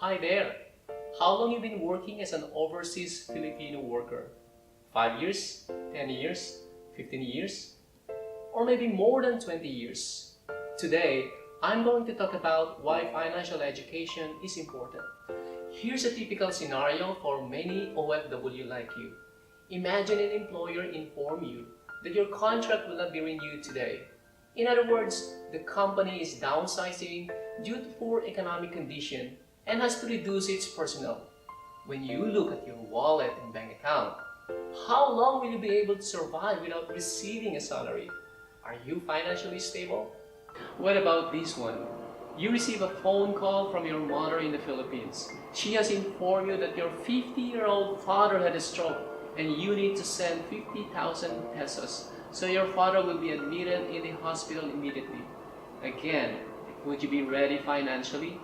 Hi there! How long you been working as an overseas Filipino worker? 5 years? 10 years? 15 years? Or maybe more than 20 years? Today, I'm going to talk about why financial education is important. Here's a typical scenario for many OFW like you. Imagine an employer inform you that your contract will not be renewed today. In other words, the company is downsizing due to poor economic condition and has to reduce its personnel. When you look at your wallet and bank account, how long will you be able to survive without receiving a salary? Are you financially stable? What about this one? You receive a phone call from your mother in the Philippines. She has informed you that your 50-year-old father had a stroke and you need to send 50,000 pesos, so your father will be admitted in the hospital immediately. Again, would you be ready financially?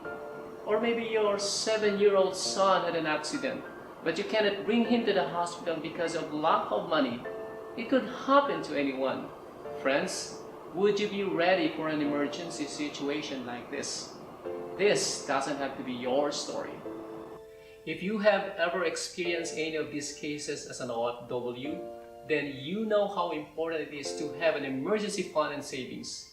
Or maybe your 7-year-old son had an accident, but you cannot bring him to the hospital because of lack of money. It could happen to anyone. Friends, would you be ready for an emergency situation like this? This doesn't have to be your story. If you have ever experienced any of these cases as an OFW, then you know how important it is to have an emergency fund and savings.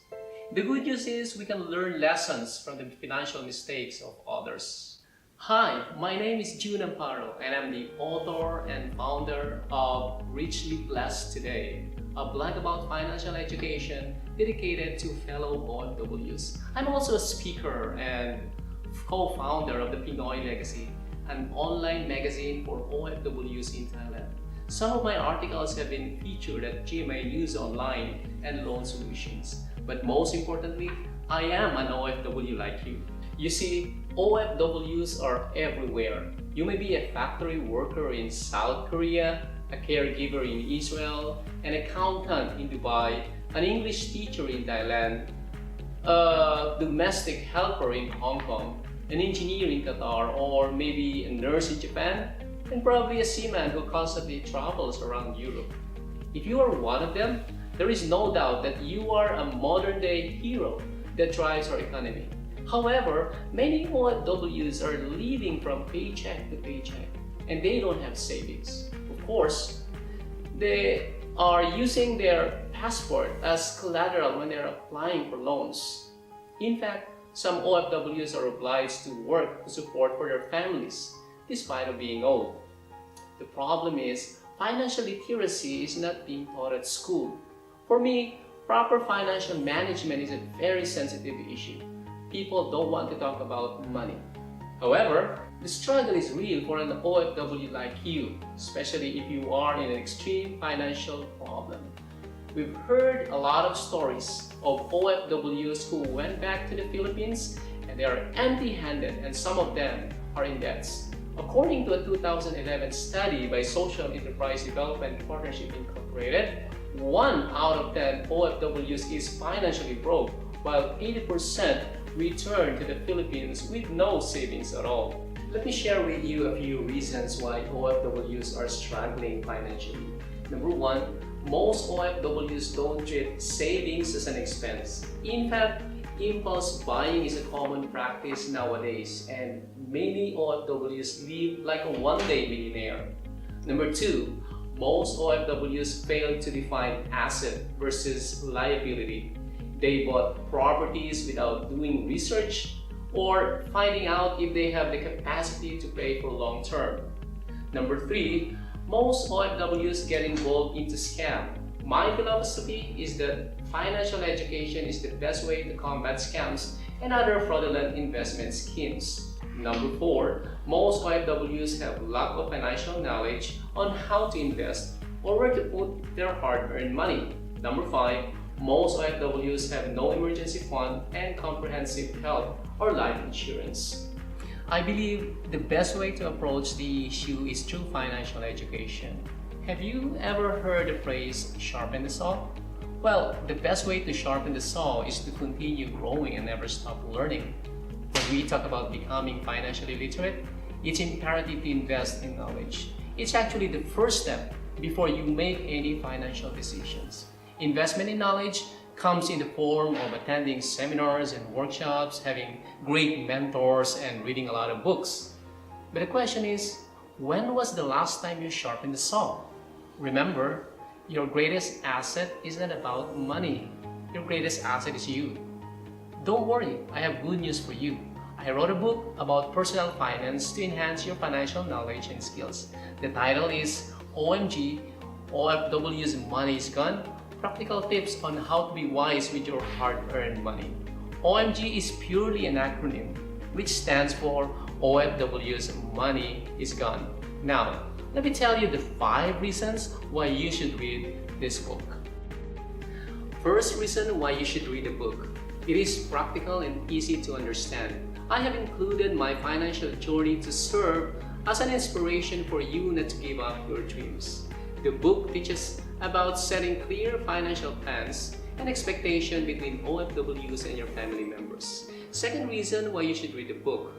The good news is we can learn lessons from the financial mistakes of others. Hi, my name is June Amparo and I'm the author and founder of Richly Blessed Today, a blog about financial education dedicated to fellow OFWs. I'm also a speaker and co-founder of the Pinoy Legacy, an online magazine for OFWs in Thailand. Some of my articles have been featured at GMA News Online and Loan Solutions. But most importantly, I am an OFW like you. You see, OFWs are everywhere. You may be a factory worker in South Korea, a caregiver in Israel, an accountant in Dubai, an English teacher in Thailand, a domestic helper in Hong Kong, an engineer in Qatar, or maybe a nurse in Japan, and probably a seaman who constantly travels around Europe. If you are one of them, there is no doubt that you are a modern-day hero that drives our economy. However, many OFWs are living from paycheck to paycheck and they don't have savings. Of course, they are using their passport as collateral when they're applying for loans. In fact, some OFWs are obliged to work to support for their families despite of being old. The problem is financial literacy is not being taught at school. For me, proper financial management is a very sensitive issue. People don't want to talk about money. However, the struggle is real for an OFW like you, especially if you are in an extreme financial problem. We've heard a lot of stories of OFWs who went back to the Philippines and they are empty-handed and some of them are in debts. According to a 2011 study by Social Enterprise Development Partnership Incorporated, 1 out of 10 OFWs is financially broke, while 80% return to the Philippines with no savings at all. Let me share with you a few reasons why OFWs are struggling financially. Number 1, most OFWs don't treat savings as an expense. In fact, impulse buying is a common practice nowadays and many OFWs live like a one-day millionaire. Number 2, most OFWs fail to define asset versus liability. They bought properties without doing research or finding out if they have the capacity to pay for long term. Number 3, most OFWs get involved into scam. My philosophy is that financial education is the best way to combat scams and other fraudulent investment schemes. Number 4, most OFWs have lack of financial knowledge on how to invest or where to put their hard-earned money. Number 5, most OFWs have no emergency fund and comprehensive health or life insurance. I believe the best way to approach the issue is through financial education. Have you ever heard the phrase, sharpen the saw? Well, the best way to sharpen the saw is to continue growing and never stop learning. When we talk about becoming financially literate, it's imperative to invest in knowledge. It's actually the first step before you make any financial decisions. Investment in knowledge comes in the form of attending seminars and workshops, having great mentors, and reading a lot of books. But the question is, when was the last time you sharpened the saw? Remember, your greatest asset isn't about money. Your greatest asset is you. Don't worry, I have good news for you. I wrote a book about personal finance to enhance your financial knowledge and skills. The title is OMG, OFWs Money is Gone, Practical Tips on How to Be Wise with Your Hard-Earned Money. OMG is purely an acronym, which stands for OFWs Money is Gone. Now, let me tell you the 5 reasons why you should read this book. First reason why you should read the book. It is practical and easy to understand. I have included my financial journey to serve as an inspiration for you not to give up your dreams. The book teaches about setting clear financial plans and expectation between OFWs and your family members. Second reason why you should read the book.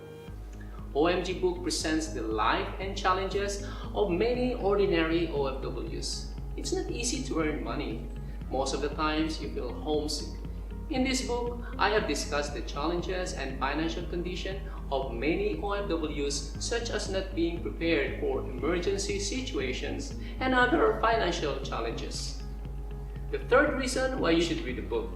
OMG book presents the life and challenges of many ordinary OFWs. It's not easy to earn money. Most of the times you feel homesick. In this book, I have discussed the challenges and financial condition of many OFWs, such as not being prepared for emergency situations and other financial challenges. The third reason why you should read the book.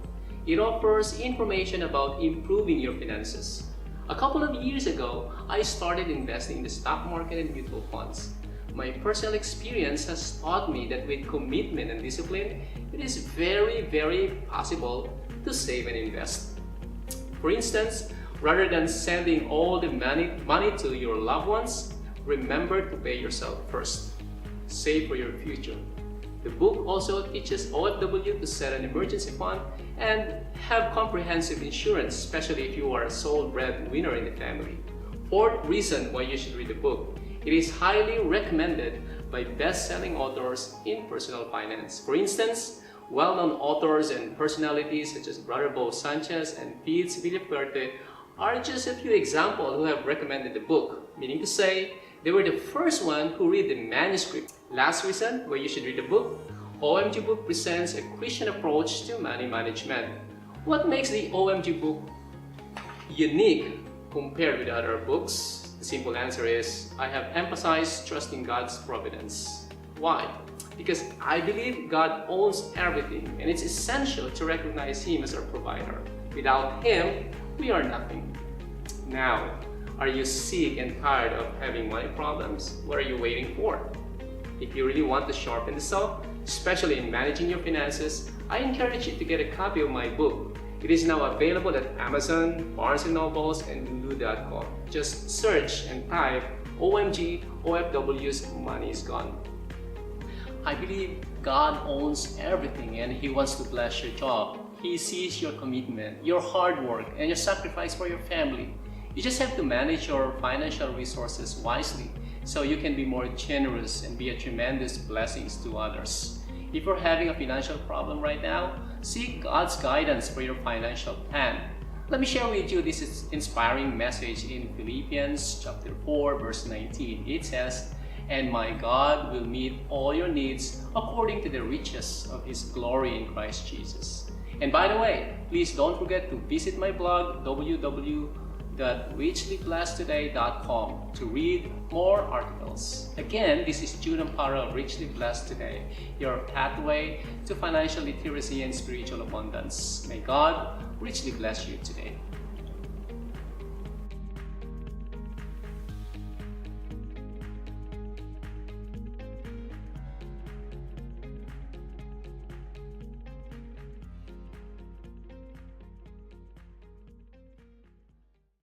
It offers information about improving your finances. A couple of years ago, I started investing in the stock market and mutual funds. My personal experience has taught me that with commitment and discipline, it is very possible to save and invest. For instance, rather than sending all the money to your loved ones, remember to pay yourself first. Save for your future. The book also teaches OFW to set an emergency fund and have comprehensive insurance, especially if you are a sole breadwinner in the family. Fourth reason why you should read the book. It is highly recommended by best-selling authors in personal finance. For instance, well-known authors and personalities such as Brother Bo Sanchez and Fitz Villaperte are just a few examples who have recommended the book, meaning to say, they were the first one who read the manuscript. Last reason why you should read the book. OMG book presents a Christian approach to money management. What makes the OMG book unique compared with other books? The simple answer is, I have emphasized trusting God's providence. Why? Because I believe God owns everything and it's essential to recognize Him as our provider. Without Him, we are nothing. Now, are you sick and tired of having money problems? What are you waiting for? If you really want to sharpen the saw, especially in managing your finances, I encourage you to get a copy of my book. It is now available at Amazon, Barnes & Nobles, and Lulu.com. Just search and type OMG OFW's Money is Gone. I believe God owns everything and He wants to bless your job. He sees your commitment, your hard work, and your sacrifice for your family. You just have to manage your financial resources wisely so you can be more generous and be a tremendous blessing to others. If you're having a financial problem right now, seek God's guidance for your financial plan. Let me share with you this inspiring message in Philippians chapter 4 verse 19. It says, "And my God will meet all your needs according to the riches of His glory in Christ Jesus." And by the way, please don't forget to visit my blog www.richlyblessedtoday.com to read more articles. Again, this is June Amparo of Richly Blessed Today, your pathway to financial literacy and spiritual abundance. May God richly bless you today.